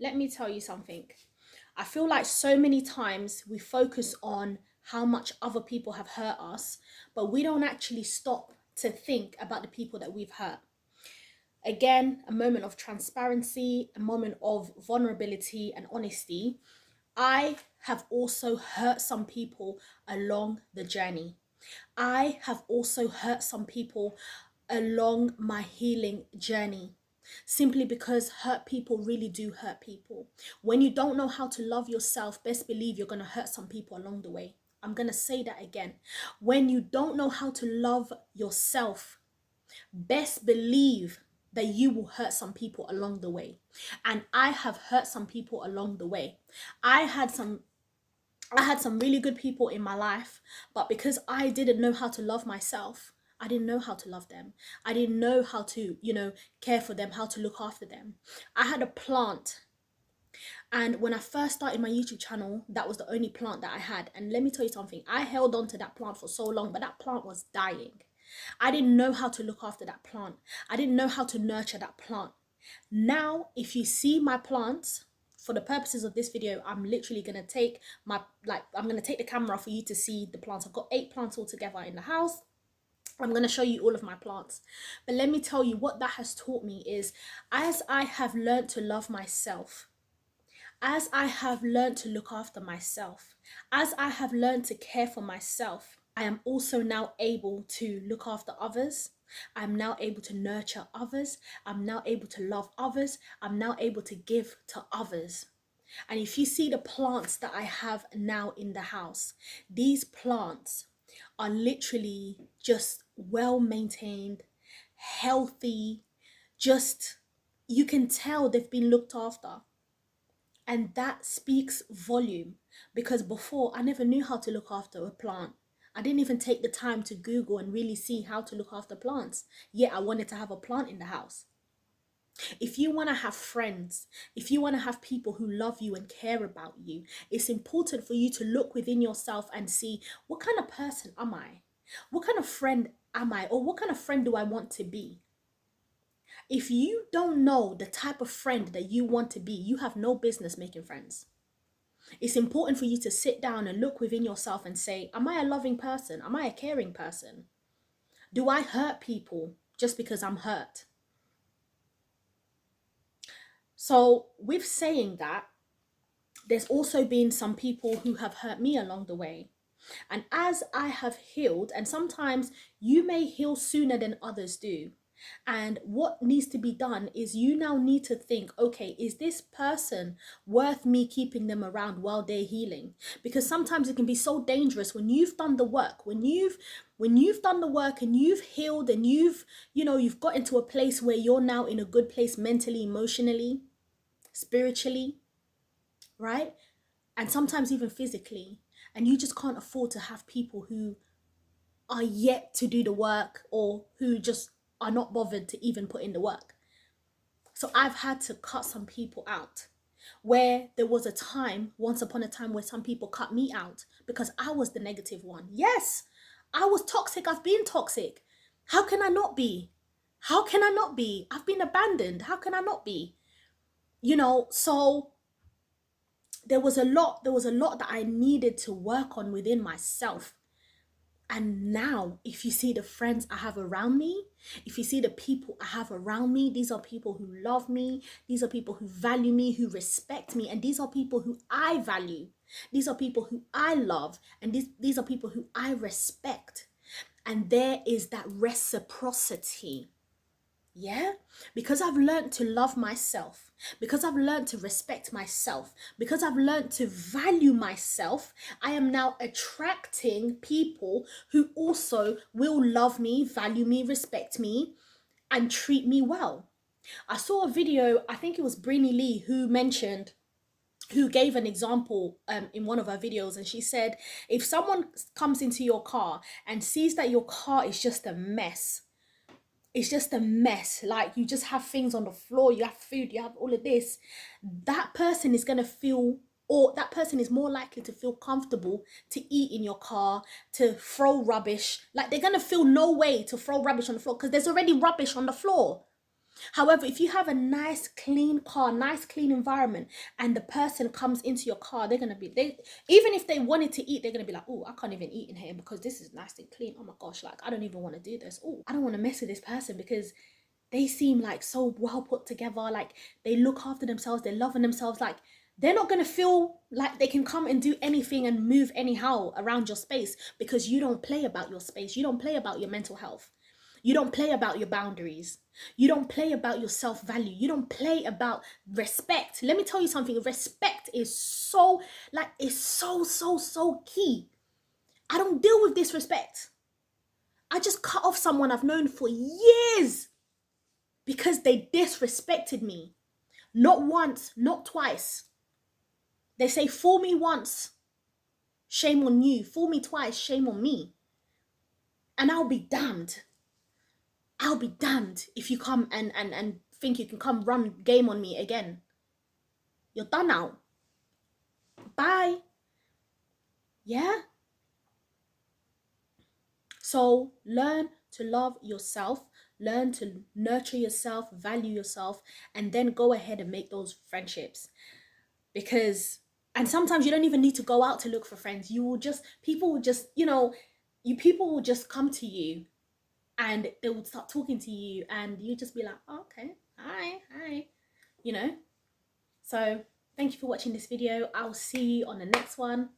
let me tell you something. I feel like so many times we focus on how much other people have hurt us, but we don't actually stop to think about the people that we've hurt. Again, a moment of transparency, a moment of vulnerability and honesty. I have also hurt some people along the journey. I have also hurt some people along my healing journey. Simply because hurt people really do hurt people. When you don't know how to love yourself, best believe you're going to hurt some people along the way. I'm going to say that again. When you don't know how to love yourself, best believe that you will hurt some people along the way. And I have hurt some people along the way. I had some really good people in my life, but because I didn't know how to love myself, I didn't know how to love them. I didn't know how to, care for them, how to look after them. I had a plant, and when I first started my YouTube channel, that was the only plant that I had. And let me tell you something, I held on to that plant for so long, but that plant was dying. I didn't know how to look after that plant. I didn't know how to nurture that plant. Now, if you see my plants, for the purposes of this video, I'm literally going to take I'm going to take the camera for you to see the plants. I've got 8 plants all together in the house. I'm going to show you all of my plants. But let me tell you what that has taught me is, as I have learned to love myself, as I have learned to look after myself, as I have learned to care for myself, I am also now able to look after others. I'm now able to nurture others. I'm now able to love others. I'm now able to give to others. And if you see the plants that I have now in the house, these plants are literally just well maintained, healthy, just, you can tell they've been looked after. And that speaks volume, because before I never knew how to look after a plant. I didn't even take the time to Google and really see how to look after plants. Yet I wanted to have a plant in the house. If you want to have friends, if you want to have people who love you and care about you, it's important for you to look within yourself and see, what kind of person am I? What kind of friend am I? Or what kind of friend do I want to be? If you don't know the type of friend that you want to be, you have no business making friends. It's important for you to sit down and look within yourself and say, am I a loving person? Am I a caring person? Do I hurt people just because I'm hurt? So with saying that, there's also been some people who have hurt me along the way. And as I have healed, and sometimes you may heal sooner than others do. And what needs to be done is, you now need to think, okay, is this person worth me keeping them around while they're healing? Because sometimes it can be so dangerous when you've done the work, when you've done the work and you've healed and you've got into a place where you're now in a good place mentally, emotionally, spiritually, right? And sometimes even physically. And you just can't afford to have people who are yet to do the work, or who just are not bothered to even put in the work. So I've had to cut some people out, where there was a time, once upon a time, where some people cut me out because I was the negative one. Yes, I was toxic. I've been toxic. How can I not be? How can I not be? I've been abandoned. How can I not be? So there was a lot that I needed to work on within myself. And now, if you see the friends I have around me, if you see the people I have around me, these are people who love me. These are people who value me, who respect me. And these are people who I value. These are people who I love. And these are people who I respect. And there is that reciprocity. Yeah, because I've learned to love myself, because I've learned to respect myself, because I've learned to value myself, I am now attracting people who also will love me, value me, respect me, and treat me well. I saw a video, I think it was Brini Lee who gave an example in one of her videos, and she said, if someone comes into your car and sees that your car is just a mess, it's just a mess, like you just have things on the floor, you have food, you have all of this, that person is going to feel, or that person is more likely to feel comfortable to eat in your car, to throw rubbish. Like, they're going to feel no way to throw rubbish on the floor because there's already rubbish on the floor. However, if you have a nice clean car, nice clean environment, and the person comes into your car, they're gonna be, they, even if they wanted to eat, they're gonna be like, oh, I can't even eat in here because this is nice and clean. Oh my gosh, like I don't even want to do this. Oh, I don't want to mess with this person because they seem like so well put together. Like they look after themselves, they're loving themselves. Like they're not gonna feel like they can come and do anything and move anyhow around your space because you don't play about your space. You don't play about your mental health. You don't play about your boundaries. You don't play about your self-value. You don't play about respect. Let me tell you something. Respect is so, like, it's so key. I don't deal with disrespect. I just cut off someone I've known for years because they disrespected me. Not once, not twice. They say, fool me once, shame on you. Fool me twice, shame on me. And I'll be damned. I'll be damned if you come and think you can come run game on me again. You're done now. Bye. Yeah? So learn to love yourself, learn to nurture yourself, value yourself, and then go ahead and make those friendships. Because, and sometimes you don't even need to go out to look for friends. You will just, people will just, people will just come to you and they will start talking to you and you just be like, oh, okay, hi, you know? So thank you for watching this video. I'll see you on the next one.